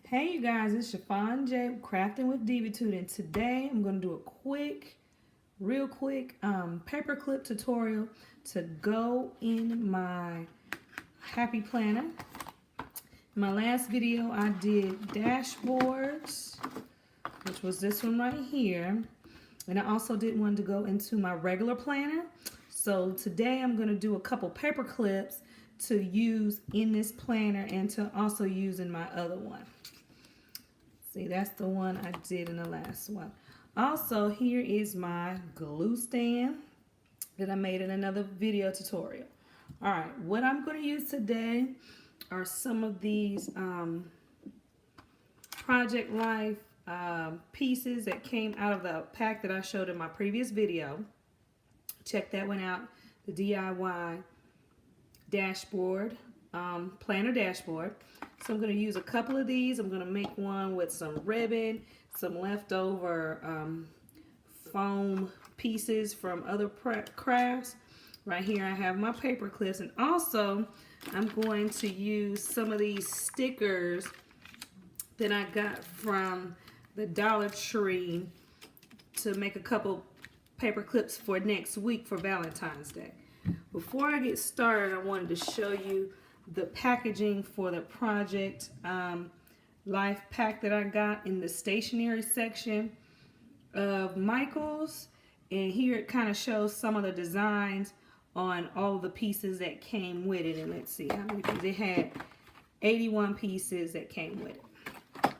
Hey you guys, it's Chiffon J, Crafting with Divatude, and today I'm going to do a real quick paperclip tutorial to go in my Happy Planner. In my last video I did dashboards, which was this one right here, and I also did one to go into my regular planner. So today I'm going to do a couple paper clips to use in this planner and to also use in my other one. See, that's the one I did in the last one. Also, here is my glue stand that I made in another video tutorial. All right, what I'm going to use today are some of these Project Life pieces that came out of the pack that I showed in my previous video. Check that one out, the DIY dashboard, planner dashboard. So I'm going to use a couple of these. I'm going to make one with some ribbon, some leftover foam pieces from other crafts. Right here I have my paper clips, and also I'm going to use some of these stickers that I got from the Dollar Tree to make a couple paper clips for next week for Valentine's Day. Before I get started, I wanted to show you the packaging for the Project Life pack that I got in the stationery section of Michael's. And here it kind of shows some of the designs on all the pieces that came with it. And let's see how many pieces. It had 81 pieces that came with it.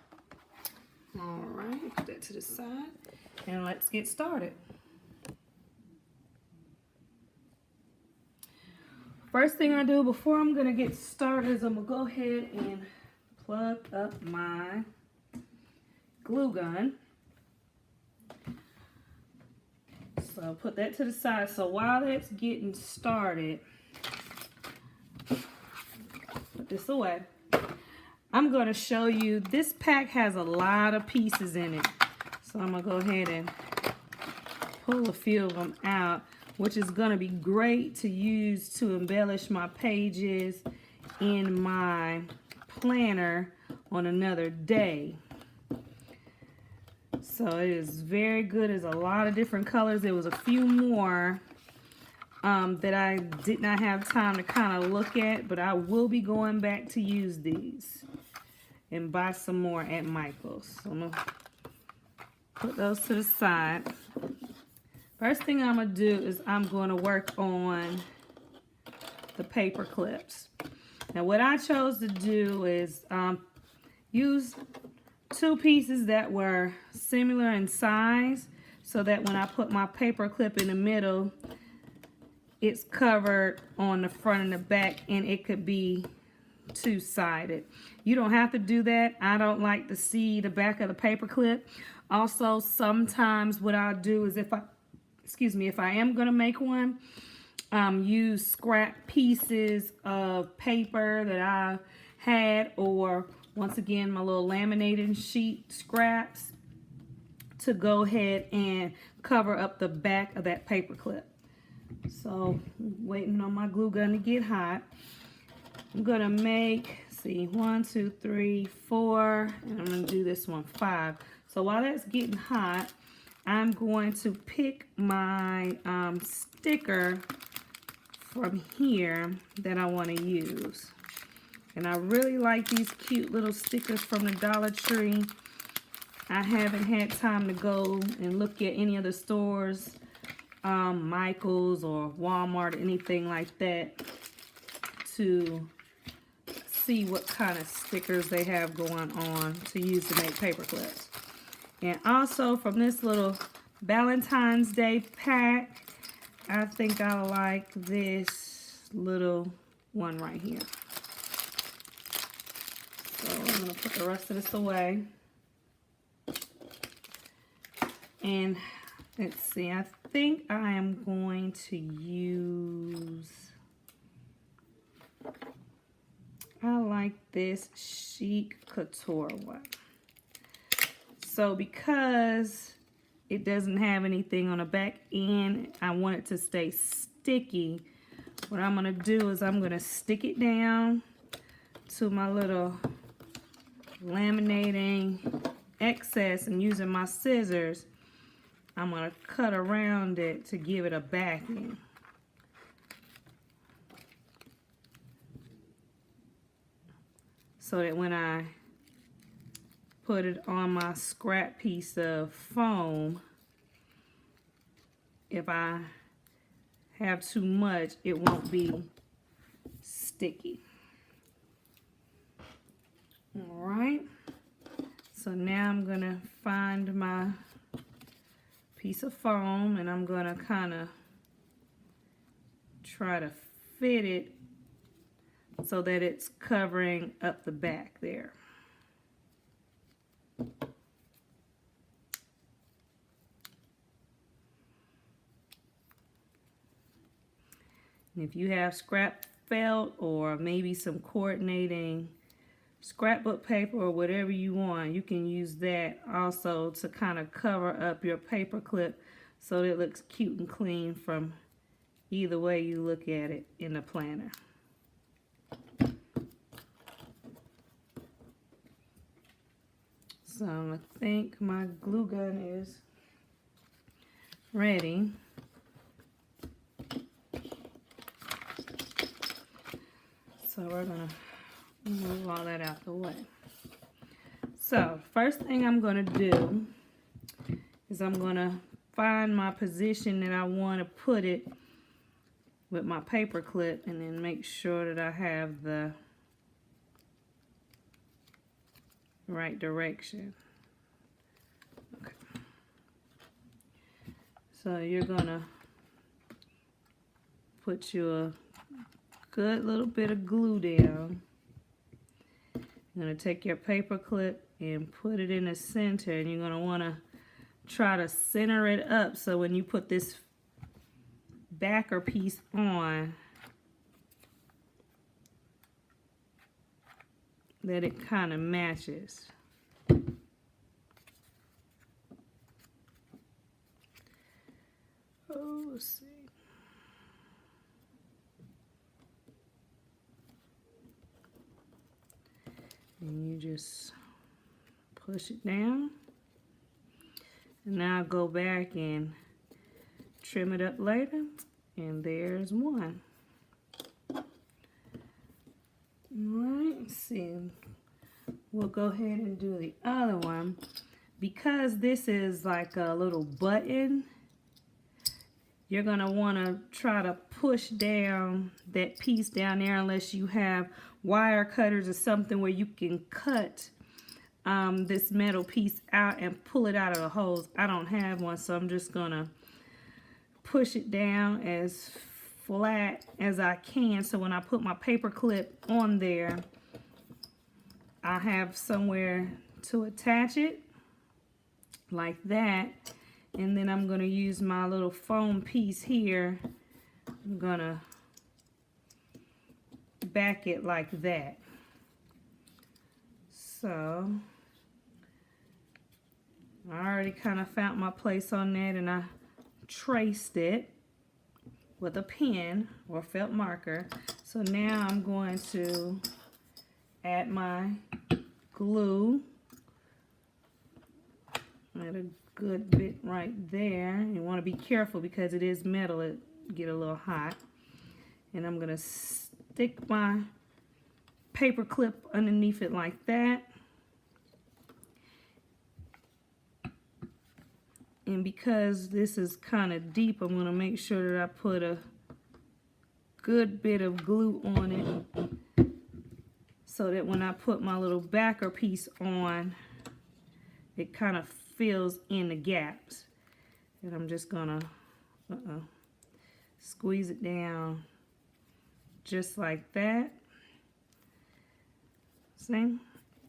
All right, put that to the side and let's get started. First thing I do before I'm going to get started is I'm going to go ahead and plug up my glue gun. So put that to the side. So while that's getting started, put this away. I'm going to show you, this pack has a lot of pieces in it. So I'm going to go ahead and pull a few of them out, which is going to be great to use to embellish my pages in my planner on another day. So it is very good. There's a lot of different colors. There was a few more that I did not have time to kind of look at, but I will be going back to use these and buy some more at Michael's. So I'm going to put those to the side. First thing I'm going to do is I'm going to work on the paper clips. Now what I chose to do is use two pieces that were similar in size so that when I put my paper clip in the middle, it's covered on the front and the back, and it could be two-sided. You don't have to do that. I don't like to see the back of the paper clip. Also, sometimes what I'll do is if I am going to make one, use scrap pieces of paper that I had, or once again my little laminating sheet scraps, to go ahead and cover up the back of that paper clip. So waiting on my glue gun to get hot. I'm going to make, see, 1, 2, 3, 4, and I'm going to do this one 5. So while that's getting hot, I'm going to pick my sticker from here that I want to use. And I really like these cute little stickers from the Dollar Tree. I haven't had time to go and look at any other stores, Michael's or Walmart or anything like that, to see what kind of stickers they have going on to use to make paper clips. And also from this little Valentine's Day pack, I think I like this little one right here. So I'm going to put the rest of this away. And let's see, I think I am going to use, I like this Chic Couture one. So because it doesn't have anything on the back end, I want it to stay sticky. What I'm going to do is I'm going to stick it down to my little laminating excess and using my scissors, I'm going to cut around it to give it a backing. So that when I put it on my scrap piece of foam, if I have too much, it won't be sticky. All right, so now I'm gonna find my piece of foam and I'm gonna kind of try to fit it so that it's covering up the back there. And if you have scrap felt or maybe some coordinating scrapbook paper or whatever you want, you can use that also to kind of cover up your paper clip so that it looks cute and clean from either way you look at it in the planner. So I think my glue gun is ready. So we're gonna move all that out the way. So first thing I'm gonna do is I'm gonna find my position that I want to put it with my paper clip and then make sure that I have the right direction. Okay. So you're gonna put your good little bit of glue down. You're gonna take your paper clip and put it in the center, and you're gonna wanna try to center it up so when you put this backer piece on, that it kind of matches. Oh, let's see. And you just push it down. And now go back and trim it up later. And there's one. Alright, let's see. We'll go ahead and do the other one. Because this is like a little button, you're going to want to try to push down that piece down there unless you have wire cutters or something where you can cut this metal piece out and pull it out of the holes. I don't have one, so I'm just going to push it down as flat as I can, so when I put my paper clip on there, I have somewhere to attach it like that. And then I'm going to use my little foam piece here. I'm going to back it like that. So I already kind of found my place on that, and I traced it with a pen or felt marker. So now I'm going to add my glue. Add a good bit right there. You want to be careful because it is metal, it get a little hot. And I'm going to stick my paper clip underneath it like that. And because this is kind of deep, I'm going to make sure that I put a good bit of glue on it so that when I put my little backer piece on, it kind of fills in the gaps. And I'm just going to squeeze it down just like that. See?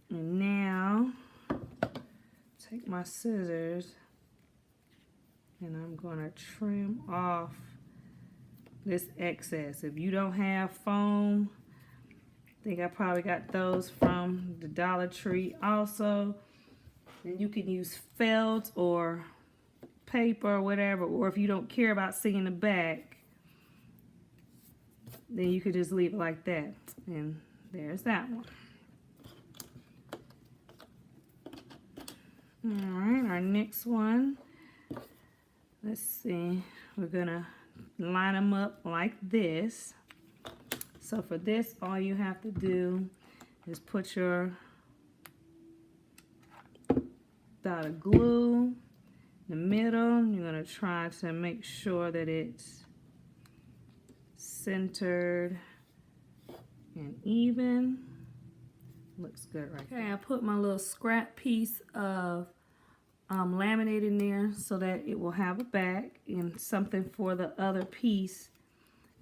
And now take my scissors and I'm going to trim off this excess. If you don't have foam, I think I probably got those from the Dollar Tree also. And you can use felt or paper or whatever, or if you don't care about seeing the back, then you could just leave it like that. And there's that one. All right, our next one, let's see, we're gonna line them up like this. So for this, all you have to do is put your dot of glue in the middle. You're gonna try to make sure that it's centered and even. Looks good right there. Okay, I put my little scrap piece of laminate in there so that it will have a back and something for the other piece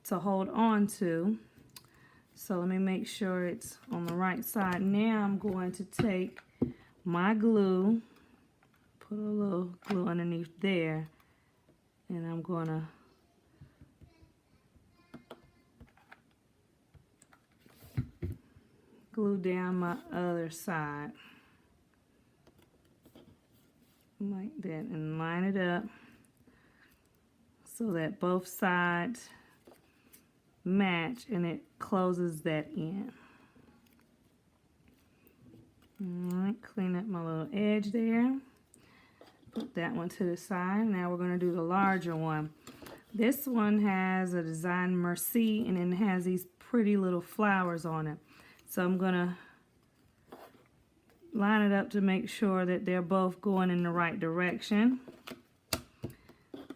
to hold on to. So let me make sure it's on the right side. Now I'm going to take my glue, put a little glue underneath there, and I'm gonna glue down my other side like that and line it up so that both sides match and it closes that in. Alright, clean up my little edge there. Put that one to the side. Now we're going to do the larger one. This one has a design Merci and it has these pretty little flowers on it. So I'm going to line it up to make sure that they're both going in the right direction.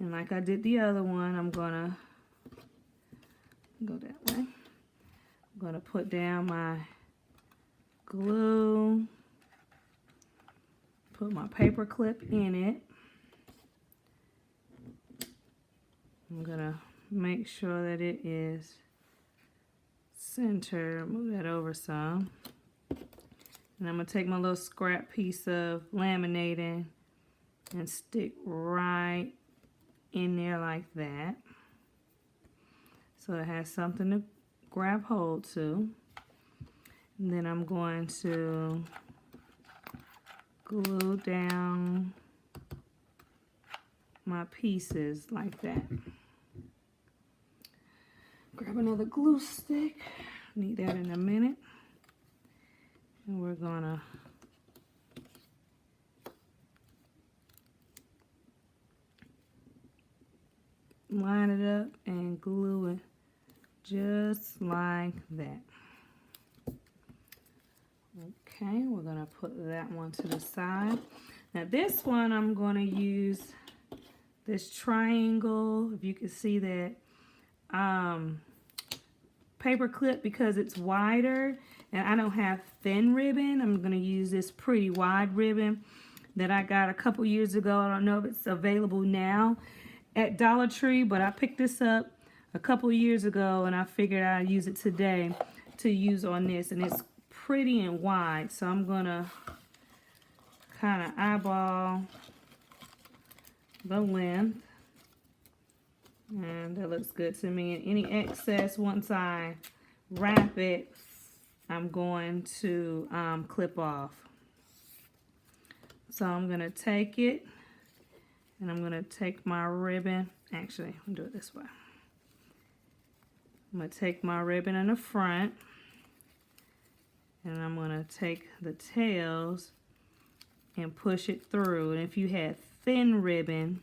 And like I did the other one, I'm going to go that way. I'm going to put down my glue, put my paper clip in it. I'm going to make sure that it is centered. Move that over some. And I'm going to take my little scrap piece of laminating and stick right in there like that. So it has something to grab hold to. And then I'm going to glue down my pieces like that. Grab another glue stick. Need that in a minute. And we're gonna line it up and glue it just like that. Okay, we're gonna put that one to the side. Now this one I'm gonna use this triangle, if you can see that, paper clip because it's wider and I don't have thin ribbon. I'm gonna use this pretty wide ribbon that I got a couple years ago. I don't know if it's available now at Dollar Tree, but I picked this up a couple years ago and I figured I'd use it today to use on this, and it's pretty and wide. So I'm gonna kind of eyeball the length, and that looks good to me. And any excess, once I wrap it, I'm going to clip off. So I'm gonna take it and I'm gonna take my ribbon. Actually, I'll do it this way. I'm gonna take my ribbon in the front and I'm gonna take the tails and push it through. And if you had thin ribbon,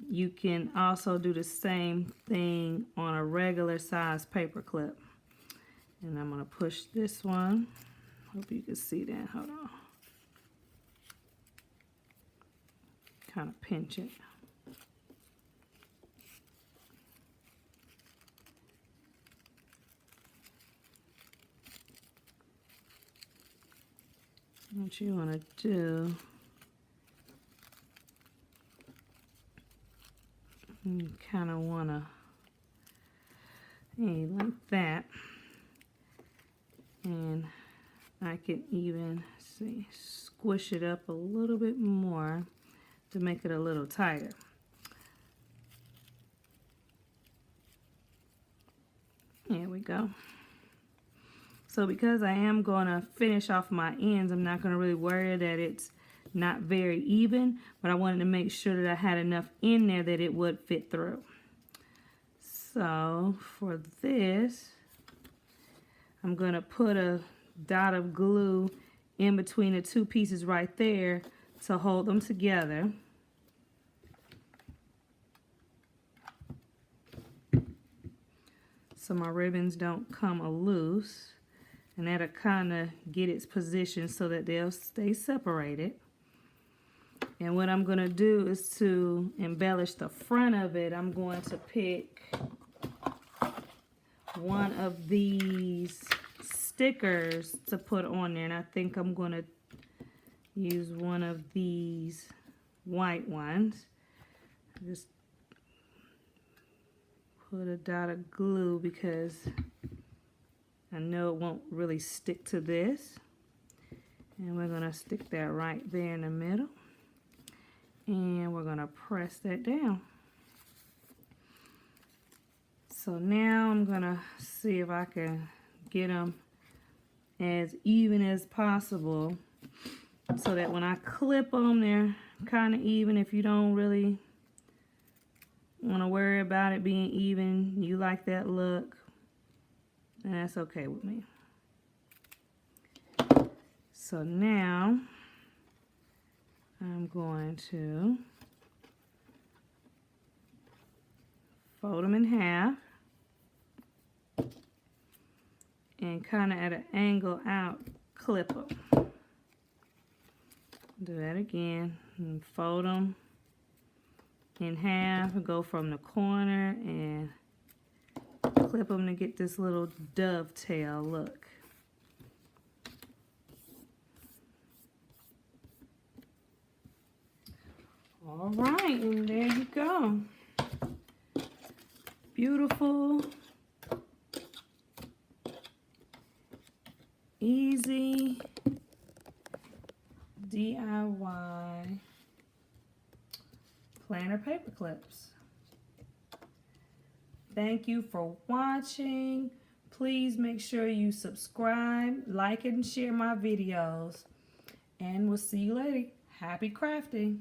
you can also do the same thing on a regular size paper clip. And I'm gonna push this one. Hope you can see that. Hold on. Kind of pinch it. What you want to do, you kind of want to, hey, like that. And I can even, see, squish it up a little bit more to make it a little tighter. There we go. So because I am going to finish off my ends, I'm not going to really worry that it's not very even, but I wanted to make sure that I had enough in there that it would fit through. So for this, I'm going to put a dot of glue in between the two pieces right there to hold them together. So my ribbons don't come loose, and that'll kind of get its position so that they'll stay separated. And what I'm going to do is to embellish the front of it, I'm going to pick one of these stickers to put on there, and I think I'm going to use one of these white ones. Just put a dot of glue because I know it won't really stick to this. And we're going to stick that right there in the middle. And we're going to press that down. So now I'm going to see if I can get them as even as possible so that when I clip them, they're kind of even. If you don't really want to worry about it being even, you like that look, and that's okay with me. So now I'm going to fold them in half and kind of at an angle out, clip them. Do that again and fold them in half and go from the corner and clip them to get this little dovetail look. All right, and there you go. Beautiful, easy DIY planner paper clips. Thank you for watching. Please make sure you subscribe, like, and share my videos. And we'll see you later. Happy crafting.